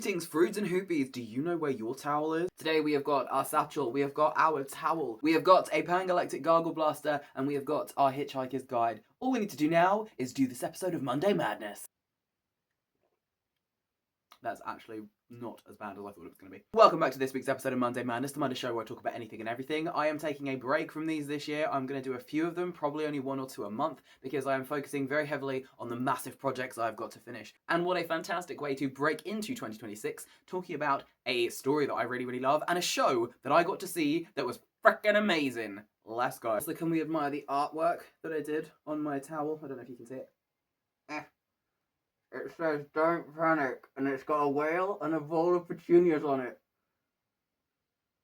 Greetings, Fruits and Hoopies. Do you know where your towel is? Today we have got our satchel, we have got our towel, we have got a Galactic Gargle blaster, and we have got our Hitchhiker's Guide. All we need to do now is do this episode of Monday Madness. That's actually not as bad as I thought it was going to be. Welcome back to this week's episode of Monday Madness, the Monday show where I talk about anything and everything. I am taking a break from these this year. I'm going to do a few of them, probably only 1 or 2 a month, because I am focusing very heavily on the massive projects I've got to finish. And what a fantastic way to break into 2026, talking about a story that I really, really love, and a show that I got to see that was frickin' amazing. Let's go. So can we admire the artwork that I did on my towel? I don't know if you can see it. It says, "Don't panic," and it's got a whale and a bowl of petunias on it.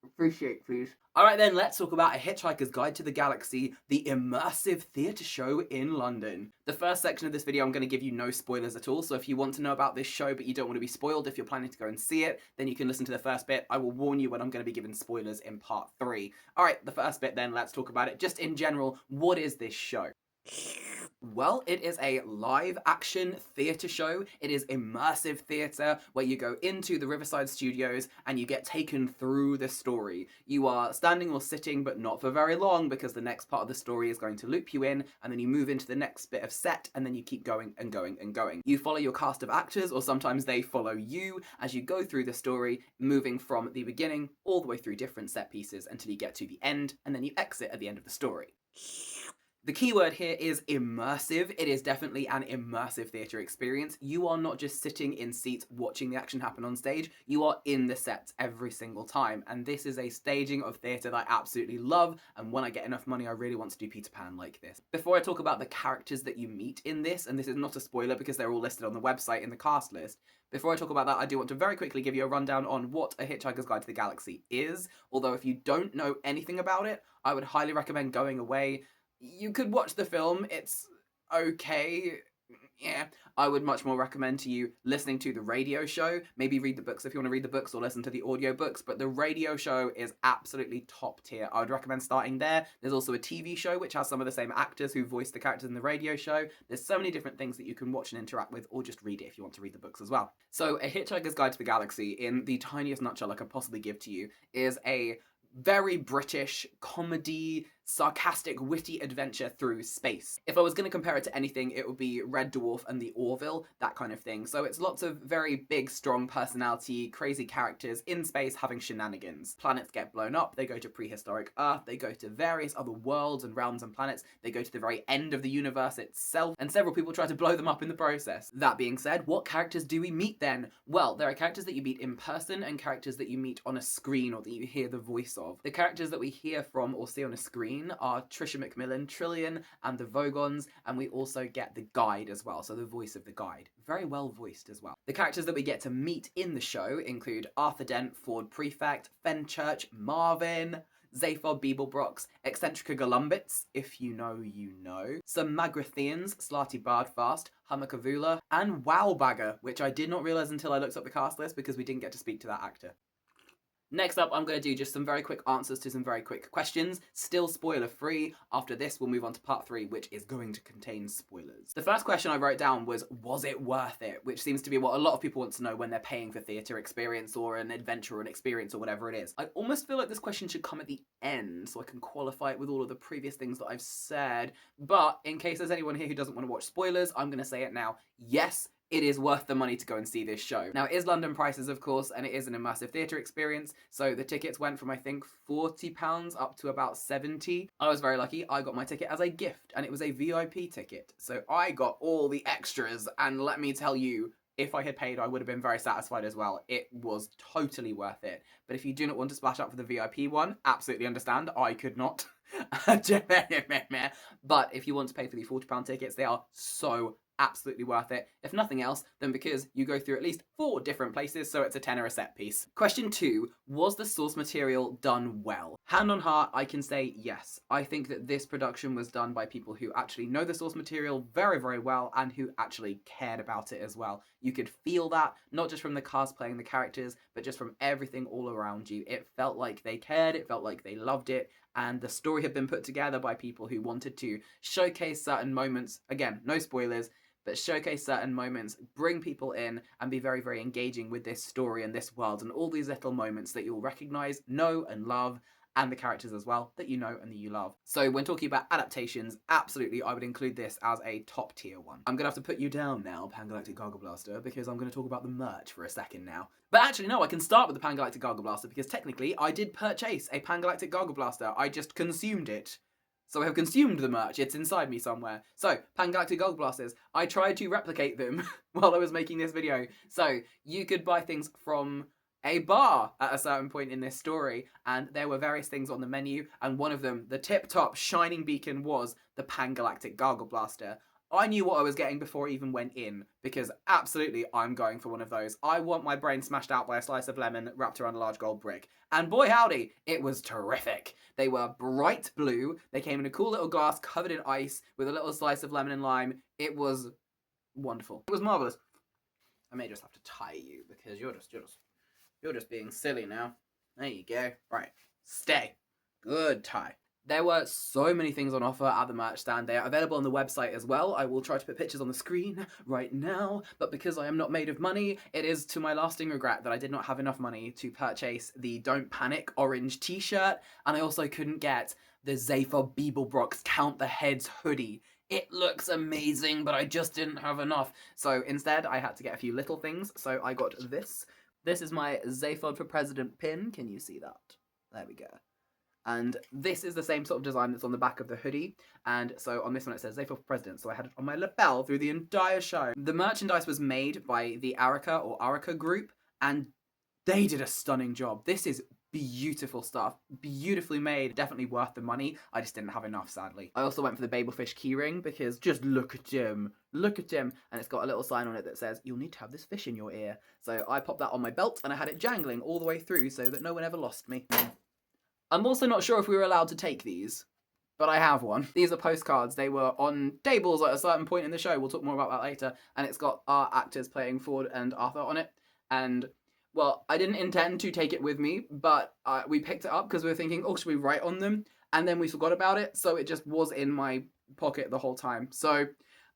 Appreciate, please. Alright then, let's talk about A Hitchhiker's Guide to the Galaxy, the immersive theatre show in London. The first section of this video, I'm going to give you no spoilers at all, so if you want to know about this show but you don't want to be spoiled, if you're planning to go and see it, then you can listen to the first bit. I will warn you when I'm going to be giving spoilers in part 3. Alright, the first bit then, let's talk about it. Just in general, what is this show? Well, it is a live action theatre show. It is immersive theatre where you go into the Riverside Studios and you get taken through the story. You are standing or sitting, but not for very long, because the next part of the story is going to loop you in, and then you move into the next bit of set, and then you keep going and going and going. You follow your cast of actors, or sometimes they follow you as you go through the story, moving from the beginning all the way through different set pieces until you get to the end, and then you exit at the end of the story. The key word here is immersive. It is definitely an immersive theatre experience. You are not just sitting in seats watching the action happen on stage, you are in the sets every single time. And this is a staging of theatre that I absolutely love, and when I get enough money I really want to do Peter Pan like this. Before I talk about the characters that you meet in this, and this is not a spoiler because they're all listed on the website in the cast list, before I talk about that, I do want to very quickly give you a rundown on what A Hitchhiker's Guide to the Galaxy is. Although if you don't know anything about it, I would highly recommend going away. You could watch the film, it's okay. Yeah, I would much more recommend to you listening to the radio show. Maybe read the books if you want to read the books, or listen to the audiobooks, but the radio show is absolutely top tier. I would recommend starting there. There's also a TV show which has some of the same actors who voice the characters in the radio show. There's so many different things that you can watch and interact with, or just read it if you want to read the books as well. So A Hitchhiker's Guide to the Galaxy, in the tiniest nutshell I could possibly give to you, is a very British comedy, sarcastic, witty adventure through space. If I was going to compare it to anything, it would be Red Dwarf and the Orville, that kind of thing. So it's lots of very big, strong personality, crazy characters in space having shenanigans. Planets get blown up, they go to prehistoric Earth, they go to various other worlds and realms and planets, they go to the very end of the universe itself, and several people try to blow them up in the process. That being said, what characters do we meet then? Well, there are characters that you meet in person and characters that you meet on a screen or that you hear the voice of. The characters that we hear from or see on a screen are Trisha McMillan, Trillian, and the Vogons, and we also get the guide as well, so the voice of the guide. Very well voiced as well. The characters that we get to meet in the show include Arthur Dent, Ford Prefect, Fenchurch, Marvin, zaphod, Beeblebrox, Eccentrica Golumbits, if you know, you know, some Magrathians, Slarty Bardfast, Hummerkavula, and Wowbagger, which I did not realise until I looked up the cast list because we didn't get to speak to that actor. Next up, I'm going to do just some very quick answers to some very quick questions, still spoiler free. After this, we'll move on to part 3, which is going to contain spoilers. The first question I wrote down was it worth it? Which seems to be what a lot of people want to know when they're paying for theatre experience or an adventure or an experience or whatever it is. I almost feel like this question should come at the end so I can qualify it with all of the previous things that I've said. But in case there's anyone here who doesn't want to watch spoilers, I'm going to say it now. Yes, it is worth the money to go and see this show. Now, it is London prices, of course, and it is an immersive theatre experience, so the tickets went from, I think, £40 up to about 70. I was very lucky. I got my ticket as a gift, and it was a VIP ticket, so I got all the extras, and let me tell you, if I had paid, I would have been very satisfied as well. It was totally worth it. But if you do not want to splash up for the VIP one, absolutely understand. I could not. But if you want to pay for the £40 tickets, they are so absolutely worth it. If nothing else, then because you go through at least 4 different places, so it's a tenner a set piece. Question 2, was the source material done well? Hand on heart, I can say yes. I think that this production was done by people who actually know the source material very, very well and who actually cared about it as well. You could feel that, not just from the cast playing the characters, but just from everything all around you. It felt like they cared, it felt like they loved it, and the story had been put together by people who wanted to showcase certain moments, again, no spoilers, but showcase certain moments, bring people in, and be very, very engaging with this story and this world, and all these little moments that you'll recognise, know, and love, and the characters as well that you know and that you love. So when talking about adaptations, absolutely I would include this as a top tier one. I'm gonna have to put you down now, Galactic Gargle Blaster, because I'm gonna talk about the merch for a second now. But actually no, I can start with the Galactic Gargle Blaster because technically I did purchase a Galactic Gargle Blaster, I just consumed it. So I have consumed the merch, it's inside me somewhere. So, Galactic Gargle Blasters, I tried to replicate them while I was making this video. So, you could buy things from a bar at a certain point in this story, and there were various things on the menu, and one of them, the tip-top shining beacon, was the Galactic Gargle Blaster. I knew what I was getting before I even went in, because absolutely I'm going for one of those. I want my brain smashed out by a slice of lemon wrapped around a large gold brick. And boy howdy, it was terrific. They were bright blue, they came in a cool little glass covered in ice with a little slice of lemon and lime. It was wonderful. It was marvellous. I may just have to tie you because you're just being silly now. There you go. Right. Stay. Good tie. There were so many things on offer at the merch stand. They are available on the website as well. I will try to put pictures on the screen right now, but because I am not made of money, it is to my lasting regret that I did not have enough money to purchase the Don't Panic orange t-shirt, and I also couldn't get the zaphod Beeblebrox Count the Heads hoodie. It looks amazing, but I just didn't have enough. So instead, I had to get a few little things, so I got this. This is my Zaphod for President pin. Can you see that? There we go. And this is the same sort of design that's on the back of the hoodie. And so on this one it says Zaphod for President, so I had it on my lapel through the entire show. The merchandise was made by the Arica group, and they did a stunning job. This is beautiful stuff, beautifully made, definitely worth the money. I just didn't have enough, sadly. I also went for the Babelfish keyring because just look at him, and it's got a little sign on it that says you'll need to have this fish in your ear. So I popped that on my belt and I had it jangling all the way through so that no one ever lost me. I'm also not sure if we were allowed to take these, but I have one. These are postcards. They were on tables at a certain point in the show. We'll talk more about that later. And it's got our actors playing Ford and Arthur on it. And well, I didn't intend to take it with me, but we picked it up because we were thinking, oh, should we write on them? And then we forgot about it, so it just was in my pocket the whole time. So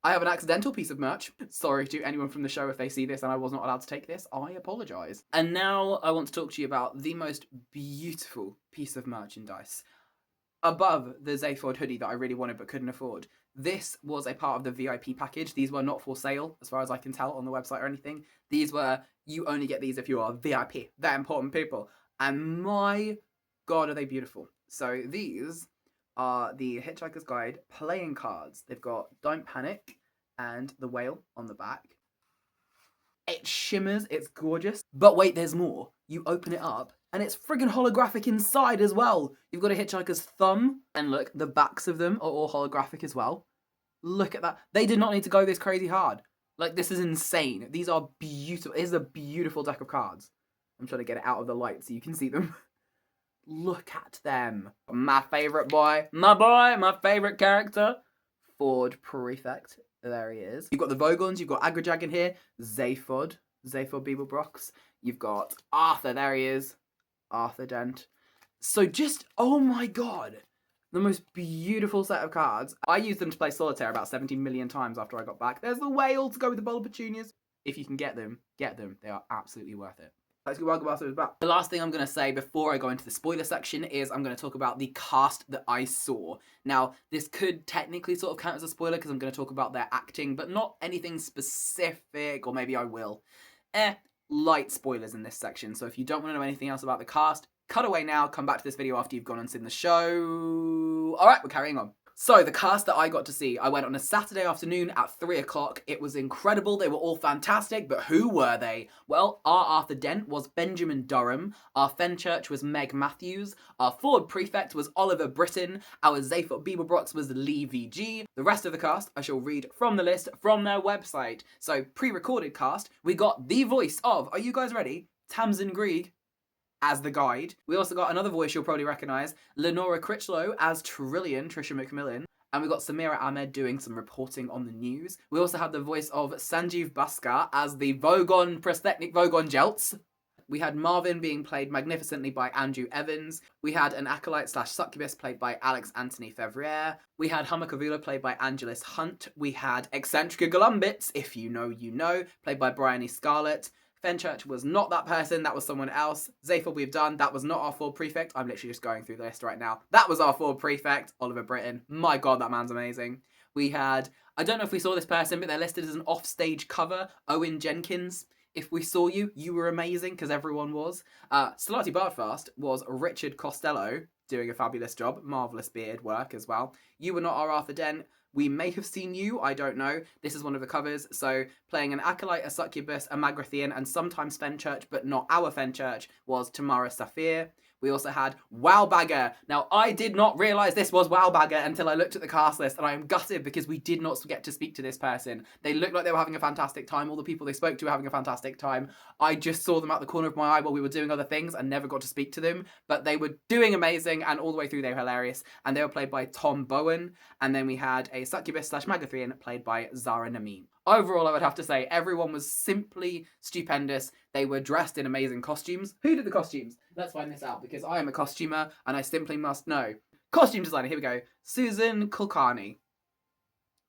I have an accidental piece of merch. Sorry to anyone from the show if they see this and I was not allowed to take this. I apologise. And now I want to talk to you about the most beautiful piece of merchandise. Above the zaphod hoodie that I really wanted but couldn't afford. This was a part of the VIP package. These were not for sale, as far as I can tell, on the website or anything. These were, you only get these if you are VIP. They're important people. And my God, are they beautiful. So these are the Hitchhiker's Guide playing cards. They've got Don't Panic and the whale on the back. It shimmers, it's gorgeous. But wait, there's more. You open it up and it's friggin' holographic inside as well. You've got a Hitchhiker's thumb. And look, the backs of them are all holographic as well. Look at that. They did not need to go this crazy hard. Like, this is insane. These are beautiful. This is a beautiful deck of cards. I'm trying to get it out of the light so you can see them. Look at them. My favourite boy. My favourite character. Ford Prefect. There he is. You've got the Vogons. You've got Agrajag in here. Zaphod Beeblebrox. You've got Arthur. There he is. Arthur Dent. So just, oh my God. The most beautiful set of cards. I used them to play solitaire about 70 million times after I got back. There's the whale to go with the bowl of petunias. If you can get them, get them. They are absolutely worth it. Let's go back. The last thing I'm going to say before I go into the spoiler section is I'm going to talk about the cast that I saw. Now, this could technically sort of count as a spoiler because I'm going to talk about their acting, but not anything specific, or maybe I will. Light spoilers in this section, so if you don't want to know anything else about the cast, cut away now, come back to this video after you've gone and seen the show. Alright, we're carrying on. So, the cast that I got to see, I went on a Saturday afternoon at 3 o'clock. It was incredible. They were all fantastic, but who were they? Well, our Arthur Dent was Benjamin Durham. Our Fenchurch was Meg Matthews. Our Ford Prefect was Oliver Britton. Our Zaphod Beeblebrox was Lee VG. The rest of the cast, I shall read from the list from their website. So, pre-recorded cast, we got the voice of, are you guys ready? Tamsin Greig as the guide. We also got another voice you'll probably recognise, Lenora Critchlow as Trillian, Trisha McMillan. And we got Samira Ahmed doing some reporting on the news. We also had the voice of Sanjeev Bhaskar as the Vogon prosthetic Vogon Jeltz. We had Marvin being played magnificently by Andrew Evans. We had an acolyte slash succubus played by Alex Anthony Fevrier. We had Hummer played by Angelus Hunt. We had Eccentrica Golumbits, if you know, you know, played by Bryony Scarlett. Fenchurch was not that person, that was someone else. Zaphod we've done, that was not our Ford prefect. I'm literally just going through the list right now. That was our Ford prefect, Oliver Britton. My god, that man's amazing. We had, I don't know if we saw this person, but they're listed as an offstage cover, Owen Jenkins. If we saw you, you were amazing, because everyone was. Salati Bardfast was Richard Costello, doing a fabulous job. Marvellous beard work as well. You were not our Arthur Dent. We may have seen you, I don't know. This is one of the covers, so playing an acolyte, a succubus, a Magrathian, and sometimes Fenchurch, but not our Fenchurch, was Tamara Safir. We also had Wowbagger. Now, I did not realise this was Wowbagger until I looked at the cast list, and I am gutted because we did not get to speak to this person. They looked like they were having a fantastic time. All the people they spoke to were having a fantastic time. I just saw them out the corner of my eye while we were doing other things and never got to speak to them, but they were doing amazing, and all the way through they were hilarious, and they were played by Tom Bowen, and then we had a succubus slash Magathrian played by Zara Namin. Overall, I would have to say everyone was simply stupendous. They were dressed in amazing costumes. Who did the costumes? Let's find this out, because I am a costumer and I simply must know. Costume designer, here we go. Susan Kulkarni.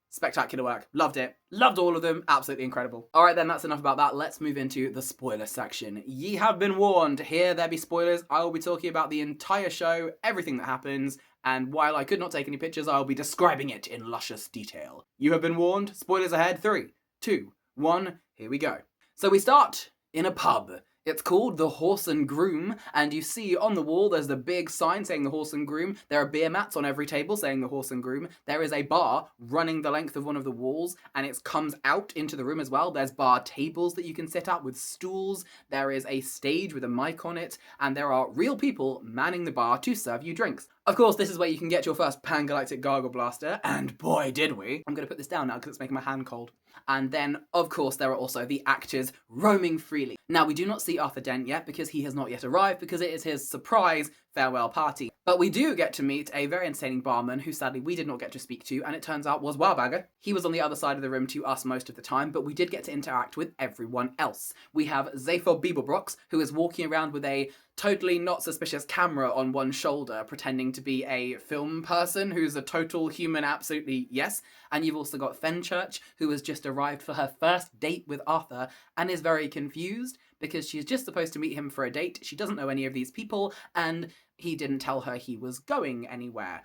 Spectacular work. Loved it. Loved all of them. Absolutely incredible. Alright then, that's enough about that. Let's move into the spoiler section. Ye have been warned. Here there be spoilers. I will be talking about the entire show, everything that happens, and while I could not take any pictures, I will be describing it in luscious detail. You have been warned. Spoilers ahead. 3, 2, 1, here we go. So we start in a pub. It's called The Horse and Groom, and you see on the wall there's the big sign saying The Horse and Groom. There are beer mats on every table saying The Horse and Groom. There is a bar running the length of one of the walls, and it comes out into the room as well. There's bar tables that you can sit at with stools. There is a stage with a mic on it, and there are real people manning the bar to serve you drinks. Of course, this is where you can get your first Pan-Galactic Gargle Blaster, and boy did we. I'm going to put this down now because it's making my hand cold. And then, of course, there are also the actors roaming freely. Now, we do not see Arthur Dent yet because he has not yet arrived, because it is his surprise farewell party. But we do get to meet a very entertaining barman who sadly we did not get to speak to, and it turns out was Wowbagger. He was on the other side of the room to us most of the time, but we did get to interact with everyone else. We have Zaphod Beeblebrox, who is walking around with a totally not suspicious camera on one shoulder, pretending to be a film person who's a total human, absolutely yes. And you've also got Fenchurch, who has just arrived for her first date with Arthur and is very confused because she's just supposed to meet him for a date. She doesn't know any of these people, and he didn't tell her he was going anywhere.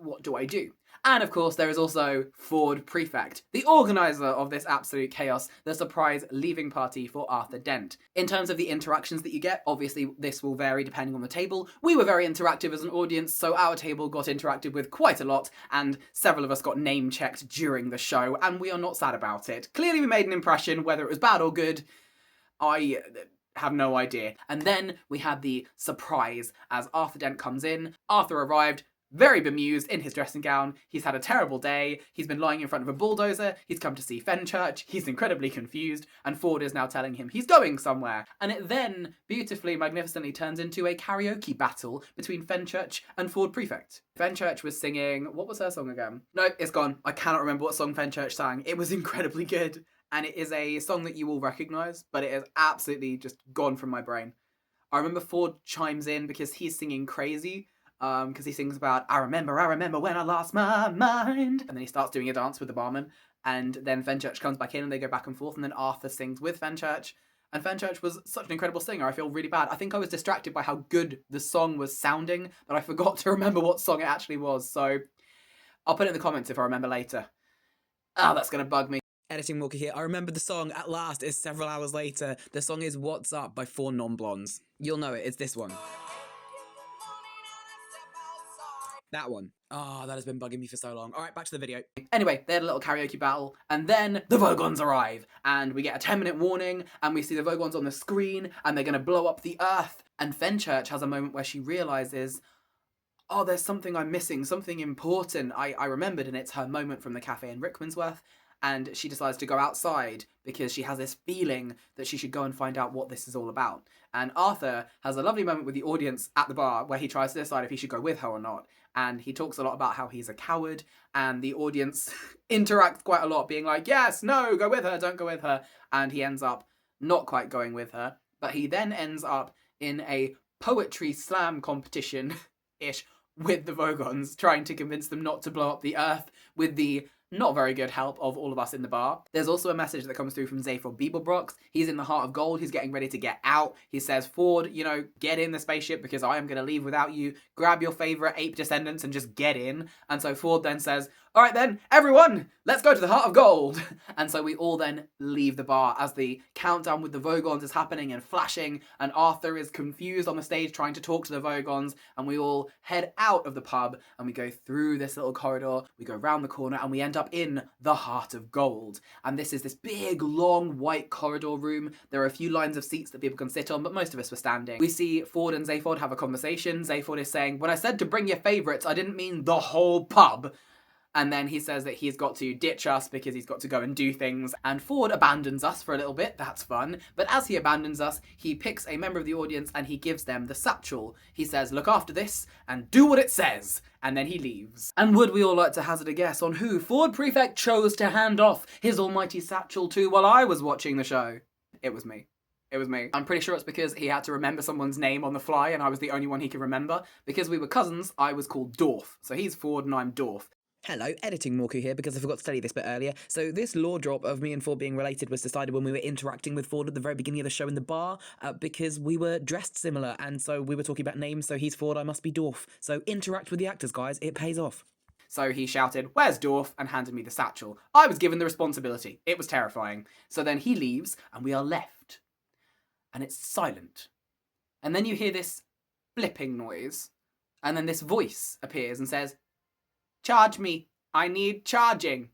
What do I do? And of course, there is also Ford Prefect, the organizer of this absolute chaos, the surprise leaving party for Arthur Dent. In terms of the interactions that you get, obviously this will vary depending on the table. We were very interactive as an audience, so our table got interacted with quite a lot, and several of us got name-checked during the show, and we are not sad about it. Clearly we made an impression, whether it was bad or good, I have no idea. And then we had the surprise as Arthur Dent comes in. Arthur arrived, very bemused in his dressing gown. He's had a terrible day. He's been lying in front of a bulldozer. He's come to see Fenchurch. He's incredibly confused, and Ford is now telling him he's going somewhere. And it then beautifully, magnificently turns into a karaoke battle between Fenchurch and Ford Prefect. Fenchurch was singing, what was her song again? No, it's gone. I cannot remember what song Fenchurch sang. It was incredibly good. And it is a song that you will recognise, but it is absolutely just gone from my brain. I remember Ford chimes in because he's singing Crazy, because he sings about, I remember when I lost my mind. And then he starts doing a dance with the barman, and then Fenchurch comes back in and they go back and forth, and then Arthur sings with Fenchurch. And Fenchurch was such an incredible singer, I feel really bad. I think I was distracted by how good the song was sounding that I forgot to remember what song it actually was, so I'll put it in the comments if I remember later. Oh, that's gonna bug me. Editing Mauku here. I remember the song at last. It's several hours later. The song is What's Up by 4 Non-Blondes. You'll know it. It's this one. That one. Oh, that has been bugging me for so long. Alright, back to the video. Anyway, they had a little karaoke battle, and then the Vogons arrive, and we get a 10-minute warning, and we see the Vogons on the screen, and they're gonna blow up the Earth, and Fenchurch has a moment where she realises, oh, there's something I'm missing, something important I remembered, and it's her moment from the cafe in Rickmansworth, and she decides to go outside because she has this feeling that she should go and find out what this is all about. And Arthur has a lovely moment with the audience at the bar where he tries to decide if he should go with her or not. And he talks a lot about how he's a coward, and the audience interacts quite a lot, being like, yes, no, go with her, don't go with her. And he ends up not quite going with her, But he then ends up in a poetry slam competition-ish with the Vogons, trying to convince them not to blow up the Earth with the not very good help of all of us in the bar. There's also a message that comes through from Zaphod Beeblebrox. He's in the Heart of Gold. He's getting ready to get out. He says, Ford, you know, get in the spaceship because I am going to leave without you. Grab your favourite ape descendants and just get in. And so Ford then says, all right then, everyone, let's go to the Heart of Gold. And so we all then leave the bar as the countdown with the Vogons is happening and flashing, and Arthur is confused on the stage trying to talk to the Vogons, and we all head out of the pub and we go through this little corridor, we go round the corner and we end up in the Heart of Gold. And this is this big, long, white corridor room. There are a few lines of seats that people can sit on, but most of us were standing. We see Ford and Zaphod have a conversation. Zaphod is saying, when I said to bring your favourites, I didn't mean the whole pub. And then he says that he's got to ditch us because he's got to go and do things. And Ford abandons us for a little bit. That's fun. But as he abandons us, he picks a member of the audience and he gives them the satchel. He says, look after this and do what it says. And then he leaves. And would we all like to hazard a guess on who Ford Prefect chose to hand off his almighty satchel to while I was watching the show? It was me. It was me. I'm pretty sure it's because he had to remember someone's name on the fly and I was the only one he could remember. Because we were cousins, I was called Dorf. So he's Ford and I'm Dorf. Hello, editing Mauku here because I forgot to tell you this bit earlier. So this lore drop of me and Ford being related was decided when we were interacting with Ford at the very beginning of the show in the bar because we were dressed similar and so we were talking about names, so he's Ford, I must be Dorf. So interact with the actors, guys, it pays off. So he shouted, where's Dorf? And handed me the satchel. I was given the responsibility. It was terrifying. So then he leaves and we are left. And it's silent. And then you hear this blipping noise and then this voice appears and says, charge me, I need charging.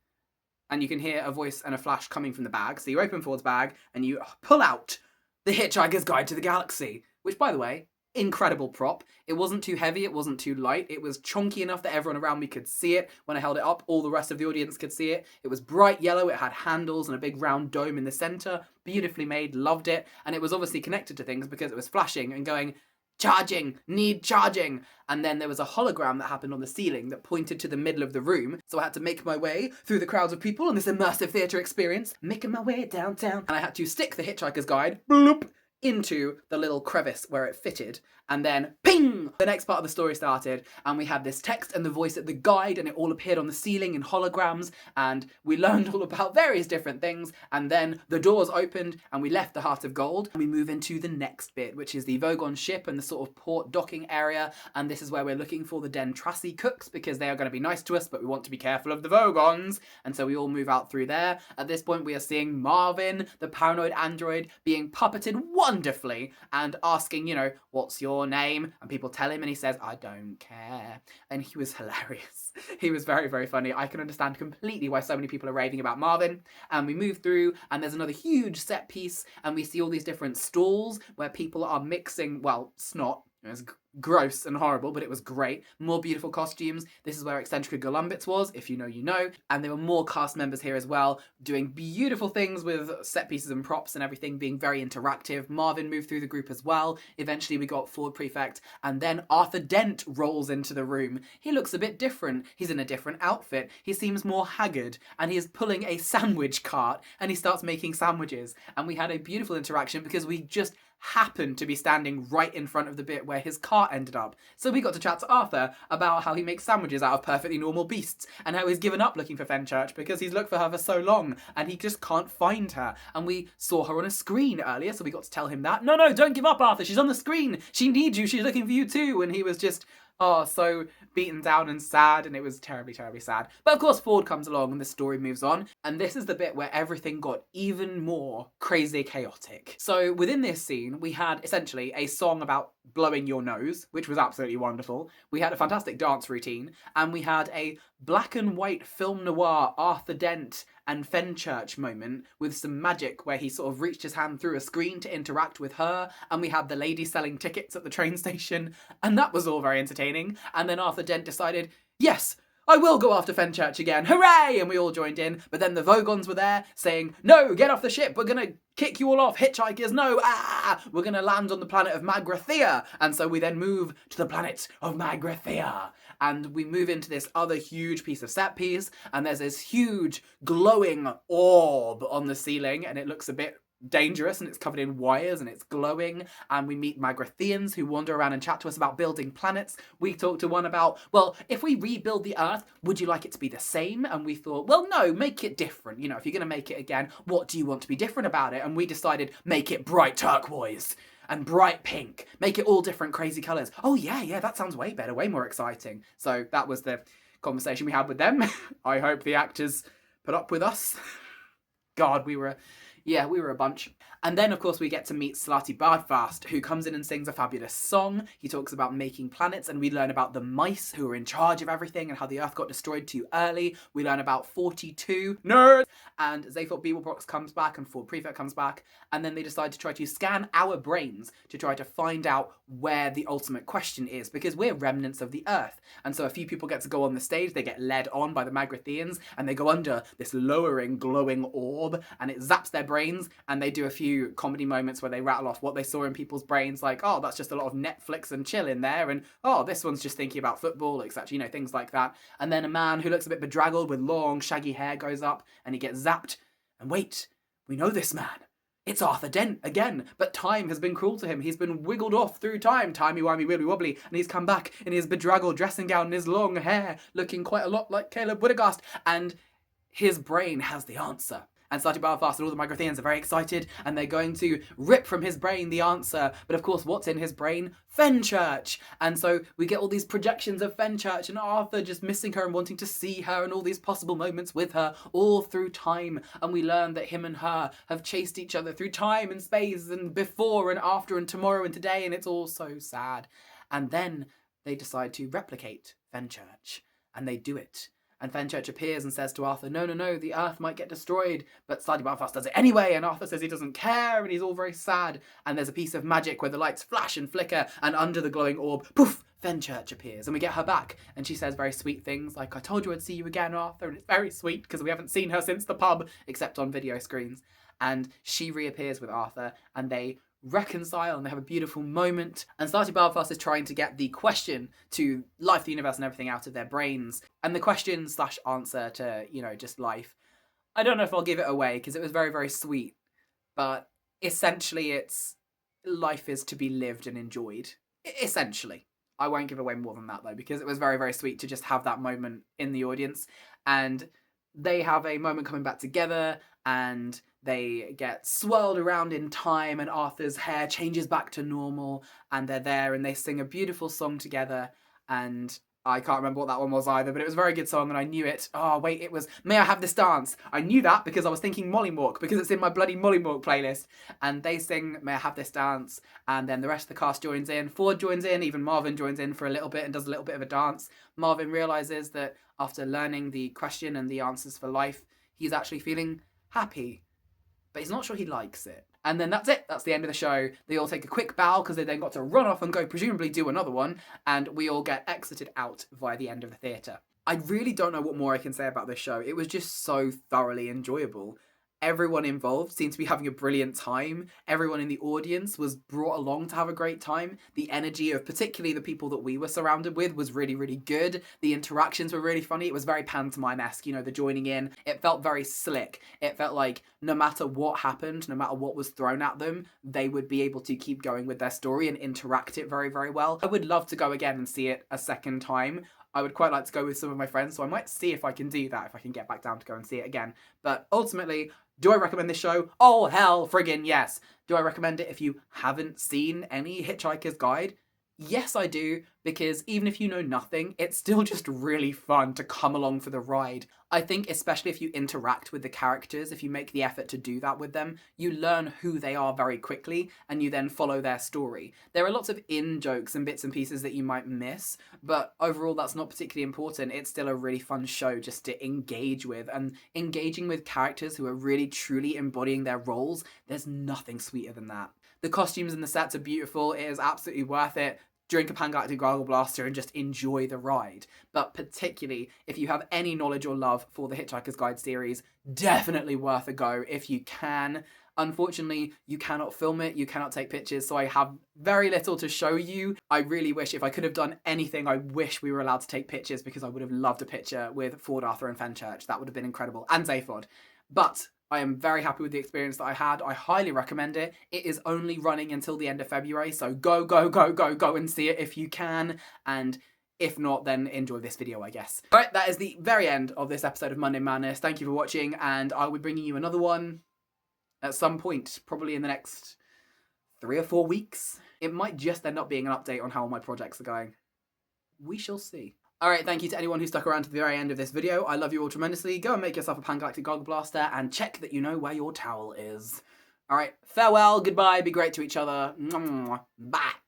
And you can hear a voice and a flash coming from the bag. So you open Ford's bag and you pull out the Hitchhiker's Guide to the Galaxy, which, by the way, incredible prop. It wasn't too heavy, it wasn't too light. It was chunky enough that everyone around me could see it. When I held it up, all the rest of the audience could see it. It was bright yellow, it had handles and a big round dome in the centre. Beautifully made, loved it. And it was obviously connected to things because it was flashing and going, charging, need charging. And then there was a hologram that happened on the ceiling that pointed to the middle of the room. So I had to make my way through the crowds of people on this immersive theatre experience, making my way downtown. And I had to stick the Hitchhiker's Guide, bloop, into the little crevice where it fitted, and then ping! The next part of the story started, and we had this text and the voice at the guide, and it all appeared on the ceiling in holograms, and we learned all about various different things, and then the doors opened, and we left the Heart of Gold, and we move into the next bit, which is the Vogon ship and the sort of port docking area, and this is where we're looking for the Dentrassi cooks, because they are going to be nice to us, but we want to be careful of the Vogons, and so we all move out through there. At this point, we are seeing Marvin, the paranoid android, being puppeted wonderfully, and asking, you know, what's your name? And people tell him and he says, I don't care. And he was hilarious. He was very, very funny. I can understand completely why so many people are raving about Marvin. And we move through and there's another huge set piece and we see all these different stalls where people are mixing, well, snot. It was gross and horrible, but it was great. More beautiful costumes. This is where Eccentric Golumbits was, if you know, you know. And there were more cast members here as well, doing beautiful things with set pieces and props and everything, being very interactive. Marvin moved through the group as well. Eventually we got Ford Prefect, and then Arthur Dent rolls into the room. He looks a bit different. He's in a different outfit. He seems more haggard, and he is pulling a sandwich cart, and he starts making sandwiches. And we had a beautiful interaction because we just happened to be standing right in front of the bit where his cart ended up. So we got to chat to Arthur about how he makes sandwiches out of perfectly normal beasts and how he's given up looking for Fenchurch because he's looked for her for so long and he just can't find her. And we saw her on a screen earlier, so we got to tell him that. No, don't give up, Arthur. She's on the screen. She needs you. She's looking for you too. And he was just, oh, so beaten down and sad, and it was terribly, terribly sad. But of course Ford comes along and the story moves on, and this is the bit where everything got even more crazy chaotic. So within this scene, we had essentially a song about blowing your nose, which was absolutely wonderful. We had a fantastic dance routine, and we had a black and white film noir Arthur Dent and Fenchurch moment with some magic where he sort of reached his hand through a screen to interact with her, and we had the lady selling tickets at the train station, and that was all very entertaining. And then Arthur Dent decided, yes, I will go after Fenchurch again, hooray! And we all joined in, but then the Vogons were there saying, no, get off the ship, we're gonna kick you all off, hitchhikers, no, we're gonna land on the planet of Magrathea. And so we then move to the planet of Magrathea. And we move into this other huge piece of set piece, and there's this huge glowing orb on the ceiling, and it looks a bit dangerous and it's covered in wires and it's glowing. And we meet Magrathians who wander around and chat to us about building planets. We talked to one about, well, if we rebuild the Earth, would you like it to be the same? And we thought, well, no, make it different. You know, if you're going to make it again, what do you want to be different about it? And we decided, make it bright turquoise and bright pink. Make it all different crazy colours. Oh, yeah, that sounds way better, way more exciting. So that was the conversation we had with them. I hope the actors put up with us. God, we were a bunch. And then, of course, we get to meet Slutty Bardfast, who comes in and sings a fabulous song. He talks about making planets, and we learn about the mice who are in charge of everything and how the Earth got destroyed too early. We learn about 42 nerds. And Zaphod Beeblebrox comes back and Ford Prefect comes back. And then they decide to try to scan our brains to try to find out where the ultimate question is, because we're remnants of the Earth. And so a few people get to go on the stage. They get led on by the Magrathians, and they go under this lowering, glowing orb, and it zaps their brains, and they do a few comedy moments where they rattle off what they saw in people's brains, like, oh, that's just a lot of Netflix and chill in there, and oh, this one's just thinking about football, etc., you know, things like that. And then a man who looks a bit bedraggled with long shaggy hair goes up and he gets zapped, and wait, we know this man. It's Arthur Dent again, but time has been cruel to him. He's been wiggled off through time, timey-wimey, wibbly-wobbly, and he's come back in his bedraggled dressing gown and his long hair, looking quite a lot like Caleb Woodagast, and his brain has the answer. And Slutty Bardfast and all the Magrathians are very excited, and they're going to rip from his brain the answer. But of course, what's in his brain? Fenchurch! And so we get all these projections of Fenchurch and Arthur just missing her and wanting to see her and all these possible moments with her all through time. And we learn that him and her have chased each other through time and space and before and after and tomorrow and today, and it's all so sad. And then they decide to replicate Fenchurch, and they do it. And Fenchurch appears and says to Arthur, no, the Earth might get destroyed, but Slutty Bardfast does it anyway, and Arthur says he doesn't care, and he's all very sad, and there's a piece of magic where the lights flash and flicker, and under the glowing orb, poof, Fenchurch appears, and we get her back, and she says very sweet things like, I told you I'd see you again, Arthur, and it's very sweet, because we haven't seen her since the pub, except on video screens, and she reappears with Arthur, and they reconcile and they have a beautiful moment, and Slutty Bardfast is trying to get the question to life, the universe and everything out of their brains, and the question / answer to, you know, just life, I don't know if I'll give it away because it was very, very sweet, but essentially it's life is to be lived and enjoyed. Essentially. I won't give away more than that though, because it was very, very sweet to just have that moment in the audience, and they have a moment coming back together, and they get swirled around in time, and Arthur's hair changes back to normal, and they're there, and they sing a beautiful song together, and I can't remember what that one was either, but it was a very good song, and I knew it. Oh, wait, it was May I Have This Dance. I knew that because I was thinking Mollymawk, because it's in my bloody Mollymawk playlist, and they sing May I Have This Dance, and then the rest of the cast joins in. Ford joins in, even Marvin joins in for a little bit and does a little bit of a dance. Marvin realises that after learning the question and the answers for life, he's actually feeling happy, but he's not sure he likes it. And then that's it. That's the end of the show. They all take a quick bow because they then got to run off and go presumably do another one, and we all get exited out via the end of the theatre. I really don't know what more I can say about this show. It was just so thoroughly enjoyable. Everyone involved seemed to be having a brilliant time. Everyone in the audience was brought along to have a great time. The energy of particularly the people that we were surrounded with was really, really good. The interactions were really funny. It was very pantomime-esque, you know, the joining in. It felt very slick. It felt like no matter what happened, no matter what was thrown at them, they would be able to keep going with their story and interact it very, very well. I would love to go again and see it a second time. I would quite like to go with some of my friends, so I might see if I can do that, if I can get back down to go and see it again. But ultimately, do I recommend this show? Oh, hell friggin' yes. Do I recommend it if you haven't seen any Hitchhiker's Guide? Yes, I do, because even if you know nothing, it's still just really fun to come along for the ride. I think especially if you interact with the characters, if you make the effort to do that with them, you learn who they are very quickly, and you then follow their story. There are lots of in-jokes and bits and pieces that you might miss, but overall that's not particularly important. It's still a really fun show just to engage with, and engaging with characters who are really truly embodying their roles, there's nothing sweeter than that. The costumes and the sets are beautiful. It is absolutely worth it. Drink a Pan-Galactic Gargle Blaster and just enjoy the ride. But particularly, if you have any knowledge or love for the Hitchhiker's Guide series, definitely worth a go if you can. Unfortunately, you cannot film it, you cannot take pictures, so I have very little to show you. I really wish if I could have done anything, I wish we were allowed to take pictures, because I would have loved a picture with Ford, Arthur and Fenchurch. That would have been incredible. And Zaphod. But I am very happy with the experience that I had. I highly recommend it. It is only running until the end of February, so go and see it if you can, and if not, then enjoy this video, I guess. Alright, that is the very end of this episode of Monday Madness. Thank you for watching, and I will be bringing you another one at some point, probably in the next 3 or 4 weeks. It might just end up being an update on how all my projects are going. We shall see. Alright, thank you to anyone who stuck around to the very end of this video. I love you all tremendously. Go and make yourself a Galactic Gargle Blaster and check that you know where your towel is. Alright, farewell, goodbye, be great to each other. Bye.